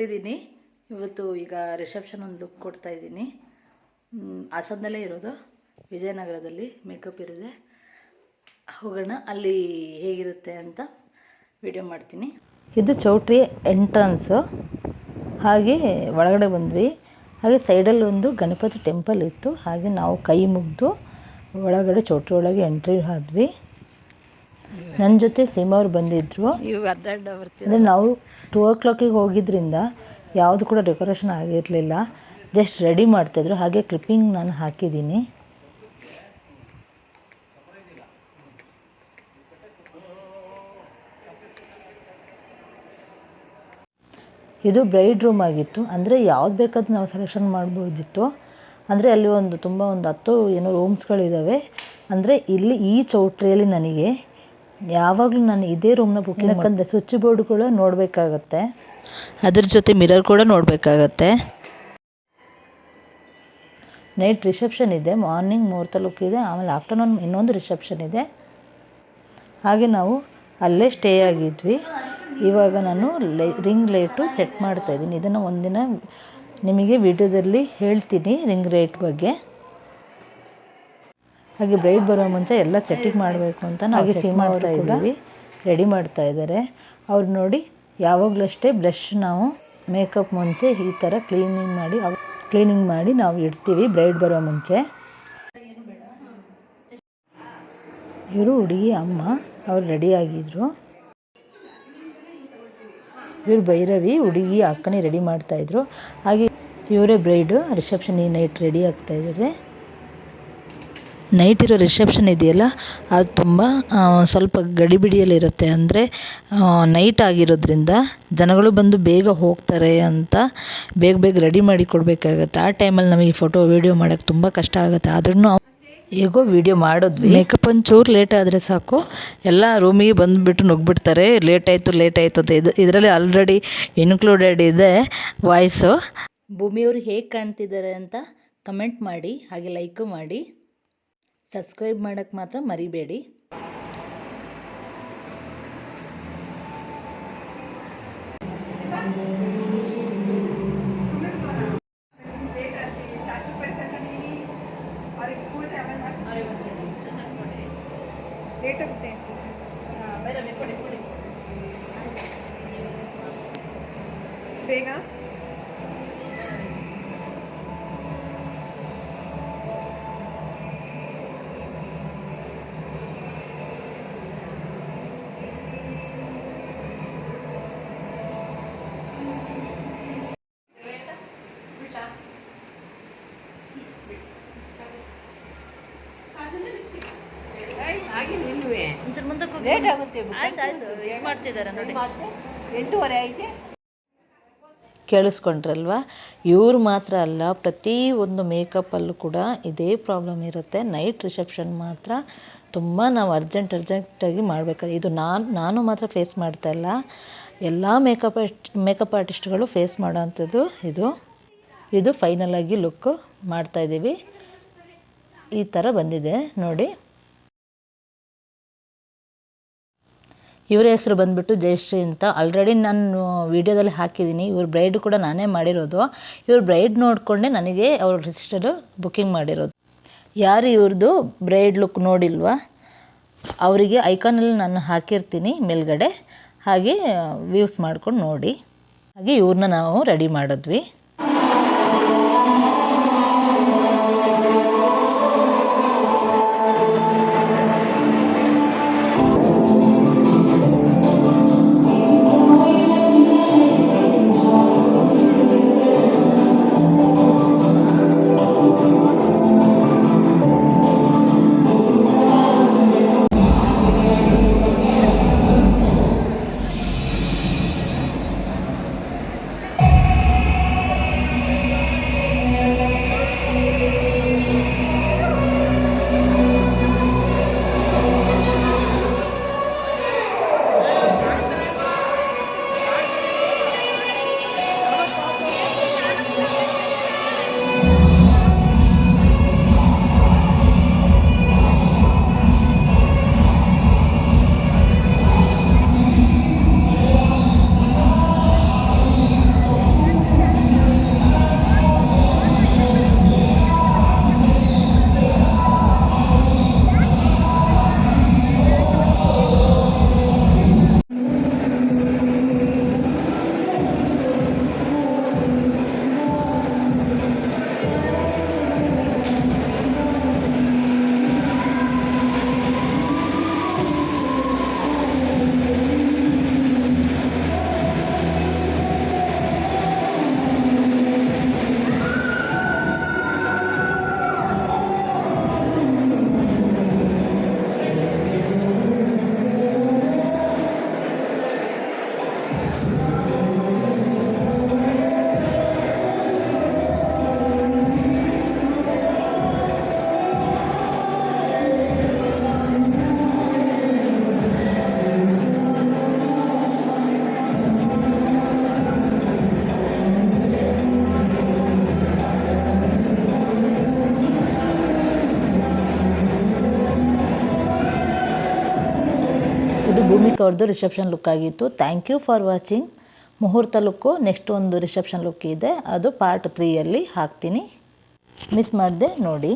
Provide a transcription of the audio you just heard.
ಹೊರಟಿದ್ದೀನಿ ಇವತ್ತು. ಈಗ ರಿಸೆಪ್ಷನ್ ಒಂದು ಲುಕ್ ಕೊಡ್ತಾ ಇದ್ದೀನಿ. ಹಾಸನದಲ್ಲೇ ಇರೋದು, ವಿಜಯನಗರದಲ್ಲಿ ಮೇಕಪ್ ಇರಿದೆ. ಹೋಗೋಣ, ಅಲ್ಲಿ ಹೇಗಿರುತ್ತೆ ಅಂತ ವಿಡಿಯೋ ಮಾಡ್ತೀನಿ. ಇದು ಚೌಟ್ರಿ ಎಂಟ್ರನ್ಸು. ಹಾಗೆ ಒಳಗಡೆ ಬಂದ್ವಿ. ಹಾಗೆ ಸೈಡಲ್ಲಿ ಒಂದು ಗಣಪತಿ ಟೆಂಪಲ್ ಇತ್ತು. ಹಾಗೆ ನಾವು ಕೈ ಮುಗಿದು ಒಳಗಡೆ ಚೌಟ್ರಿ ಒಳಗೆ ಎಂಟ್ರಿ ಆದ್ವಿ. ನನ್ನ ಜೊತೆ ಸೀಮಾ ಅವ್ರು ಬಂದಿದ್ದರು. ಅಂದರೆ ನಾವು 2 o'clock ಹೋಗಿದ್ದರಿಂದ ಯಾವುದು ಕೂಡ ಡೆಕೋರೇಷನ್ ಆಗಿರಲಿಲ್ಲ. ಜಸ್ಟ್ ರೆಡಿ ಮಾಡ್ತಾಯಿದ್ರು. ಹಾಗೆ ಕ್ಲಿಪ್ಪಿಂಗ್ ನಾನು ಹಾಕಿದ್ದೀನಿ. ಇದು ಬ್ರೈಡ್ ರೂಮ್ ಆಗಿತ್ತು. ಅಂದರೆ ಯಾವ್ದು ಬೇಕಾದ್ರೂ ನಾವು ಸೆಲೆಕ್ಷನ್ ಮಾಡ್ಬೋದಿತ್ತು. ಅಂದರೆ ಅಲ್ಲಿ ಒಂದು 10 ಏನೋ ರೂಮ್ಸ್ಗಳಿದ್ದಾವೆ. ಅಂದರೆ ಇಲ್ಲಿ ಈ ಚೌಟ್ರಿಯಲ್ಲಿ ನನಗೆ ಯಾವಾಗಲೂ ನಾನು ಇದೇ ರೂಮ್ನ ಬುಕ್ಕಿಂಗ್, ಯಾಕಂದರೆ ಸ್ವಿಚ್ ಬೋರ್ಡ್ ಕೂಡ ನೋಡಬೇಕಾಗತ್ತೆ, ಅದ್ರ ಜೊತೆ ಮಿರರ್ ಕೂಡ ನೋಡಬೇಕಾಗತ್ತೆ. ನೈಟ್ ರಿಸೆಪ್ಷನ್ ಇದೆ, ಮಾರ್ನಿಂಗ್ ಮುಹೂರ್ತ ಲುಕ್ ಇದೆ, ಆಮೇಲೆ ಆಫ್ಟರ್ನೂನ್ ಇನ್ನೊಂದು ರಿಸೆಪ್ಷನ್ ಇದೆ. ಹಾಗೆ ನಾವು ಅಲ್ಲೇ ಸ್ಟೇ ಆಗಿದ್ವಿ. ಇವಾಗ ನಾನು ರಿಂಗ್ ಲೈಟು ಸೆಟ್ ಮಾಡ್ತಾಯಿದ್ದೀನಿ. ಇದನ್ನು ಒಂದಿನ ನಿಮಗೆ ವಿಡಿಯೋದಲ್ಲಿ ಹೇಳ್ತೀನಿ ರಿಂಗ್ ಲೈಟ್ ಬಗ್ಗೆ. ಹಾಗೆ ಬ್ರೈಡ್ ಬರೋ ಮುಂಚೆ ಎಲ್ಲ ಸೆಟ್ಟಿಂಗ್ ಮಾಡಬೇಕು ಅಂತ ನಾವು ಸೆಟ್ ಮಾಡ್ತಾ ಇದ್ದೀವಿ. ರೆಡಿ ಮಾಡ್ತಾ ಇದ್ದಾರೆ ಅವ್ರು. ನೋಡಿ, ಯಾವಾಗಲೂ ಅಷ್ಟೇ ಬ್ರಷ್ ನಾವು ಮೇಕಪ್ ಮುಂಚೆ ಈ ಥರ ಕ್ಲೀನಿಂಗ್ ಮಾಡಿ ನಾವು ಇಡ್ತೀವಿ ಬ್ರೈಡ್ ಬರೋ ಮುಂಚೆ. ಇವರು ಹುಡುಗಿ ಅಮ್ಮ, ಅವ್ರು ರೆಡಿಯಾಗಿದ್ದರು. ಇವರು ಭೈರವಿ, ಹುಡುಗಿ ಅಕ್ಕನೇ ರೆಡಿ ಮಾಡ್ತಾಯಿದ್ರು. ಹಾಗೆ ಇವರೇ ಬ್ರೈಡು. ರಿಸೆಪ್ಷನ್ ಈ ನೈಟ್ ರೆಡಿ ಆಗ್ತಾಯಿದ್ದಾರೆ. ನೈಟ್ ಇರೋ ರಿಸೆಪ್ಷನ್ ಇದೆಯಲ್ಲ, ಅದು ತುಂಬ ಸ್ವಲ್ಪ ಗಡಿಬಿಡಿಯಲ್ಲಿರುತ್ತೆ. ಅಂದರೆ ನೈಟ್ ಆಗಿರೋದ್ರಿಂದ ಜನಗಳು ಬಂದು ಬೇಗ ಹೋಗ್ತಾರೆ ಅಂತ ಬೇಗ ರೆಡಿ ಮಾಡಿ ಕೊಡಬೇಕಾಗತ್ತೆ. ಆ ಟೈಮಲ್ಲಿ ನಮಗೆ ಫೋಟೋ ವೀಡಿಯೋ ಮಾಡೋಕ್ಕೆ ತುಂಬ ಕಷ್ಟ ಆಗುತ್ತೆ. ಆದ್ರೂ ಹೇಗೋ ವೀಡಿಯೋ ಮಾಡಿದ್ವಿ. ಮೇಕಪ್ ಒಂಚೂರು ಲೇಟ್ ಆದರೆ ಸಾಕು, ಎಲ್ಲ ರೂಮಿಗೆ ಬಂದುಬಿಟ್ಟು ನುಗ್ಗಿಬಿಡ್ತಾರೆ. ಲೇಟ್ ಆಯಿತು ಅಂತ. ಇದರಲ್ಲಿ ಆಲ್ರೆಡಿ ಇನ್ಕ್ಲೂಡೆಡ್ ಇದೆ ವಾಯ್ಸು. ಭೂಮಿಯವರು ಹೇಗೆ ಕಾಣ್ತಿದ್ದಾರೆ ಅಂತ ಕಮೆಂಟ್ ಮಾಡಿ, ಹಾಗೆ ಲೈಕು ಮಾಡಿ, ಸಬ್ಸ್ಕ್ರೈಬ್ ಮಾಡೋಕ್ಕೆ ಮಾತ್ರ ಮರಿಬೇಡಿ. ಬೇಗ ಲೇಟ್ ಆಗುತ್ತೆ. ಆಯ್ತು, ಇದು ಮಾಡ್ತಿದ್ದಾರೆ ನೋಡಿ. 8:30 ಆಯ್ತು. ಕೇಳಿಸ್ಕೊಂಡ್ರಲ್ವ? ಇವ್ರು ಮಾತ್ರ ಅಲ್ಲ, ಪ್ರತಿ ಒಂದು ಮೇಕಪ್ಪಲ್ಲೂ ಕೂಡ ಇದೇ ಪ್ರಾಬ್ಲಮ್ ಇರುತ್ತೆ. ನೈಟ್ ರಿಸೆಪ್ಷನ್ ಮಾತ್ರ ತುಂಬ ನಾವು ಅರ್ಜೆಂಟಾಗಿ ಮಾಡಬೇಕಾದ್ರೆ, ಇದು ನಾನು ಮಾತ್ರ ಫೇಸ್ ಮಾಡ್ತಾಯಿಲ್ಲ, ಎಲ್ಲ ಮೇಕಪ್ ಆರ್ಟಿಸ್ಟ್ಗಳು ಫೇಸ್ ಮಾಡೋವಂಥದ್ದು ಇದು ಫೈನಲಾಗಿ ಲುಕ್ಕು ಮಾಡ್ತಾಯಿದ್ದೀವಿ. ಈ ಥರ ಬಂದಿದೆ ನೋಡಿ. ಇವರ ಹೆಸರು ಬಂದುಬಿಟ್ಟು ಜಯಶ್ರೀ ಅಂತ. ಆಲ್ರೆಡಿ ನಾನು ವಿಡಿಯೋದಲ್ಲಿ ಹಾಕಿದ್ದೀನಿ. ಇವ್ರ ಬ್ರೈಡ್ ಕೂಡ ನಾನೇ ಮಾಡಿರೋದು. ಇವ್ರ ಬ್ರೈಡ್ ನೋಡಿಕೊಂಡೆ ನನಗೆ ಅವ್ರ ರಿಜಿಸ್ಟರು ಬುಕ್ಕಿಂಗ್ ಮಾಡಿರೋದು. ಯಾರು ಇವ್ರದ್ದು ಬ್ರೈಡ್ ಲುಕ್ ನೋಡಿಲ್ವಾ, ಅವರಿಗೆ ಐಕಾನಲ್ಲಿ ನಾನು ಹಾಕಿರ್ತೀನಿ ಮೇಲ್ಗಡೆ. ಹಾಗೆ ವ್ಯೂಸ್ ಮಾಡ್ಕೊಂಡು ನೋಡಿ. ಹಾಗೆ ಇವ್ರನ್ನ ನಾವು ರೆಡಿ ಮಾಡಿದ್ವಿ. ಇದು ಭೂಮಿಕಾ ಅವ್ರದ್ದು ರಿಸೆಪ್ಷನ್ ಲುಕ್ ಆಗಿತ್ತು. Thank you for watching. ಮುಹೂರ್ತ ಲುಕ್ಕು ನೆಕ್ಸ್ಟ್ ಒಂದು ರಿಸೆಪ್ಷನ್ ಲುಕ್ ಇದೆ, ಅದು ಪಾರ್ಟ್ 3ಯಲ್ಲಿ ಹಾಕ್ತೀನಿ, ಮಿಸ್ ಮಾಡದೆ ನೋಡಿ.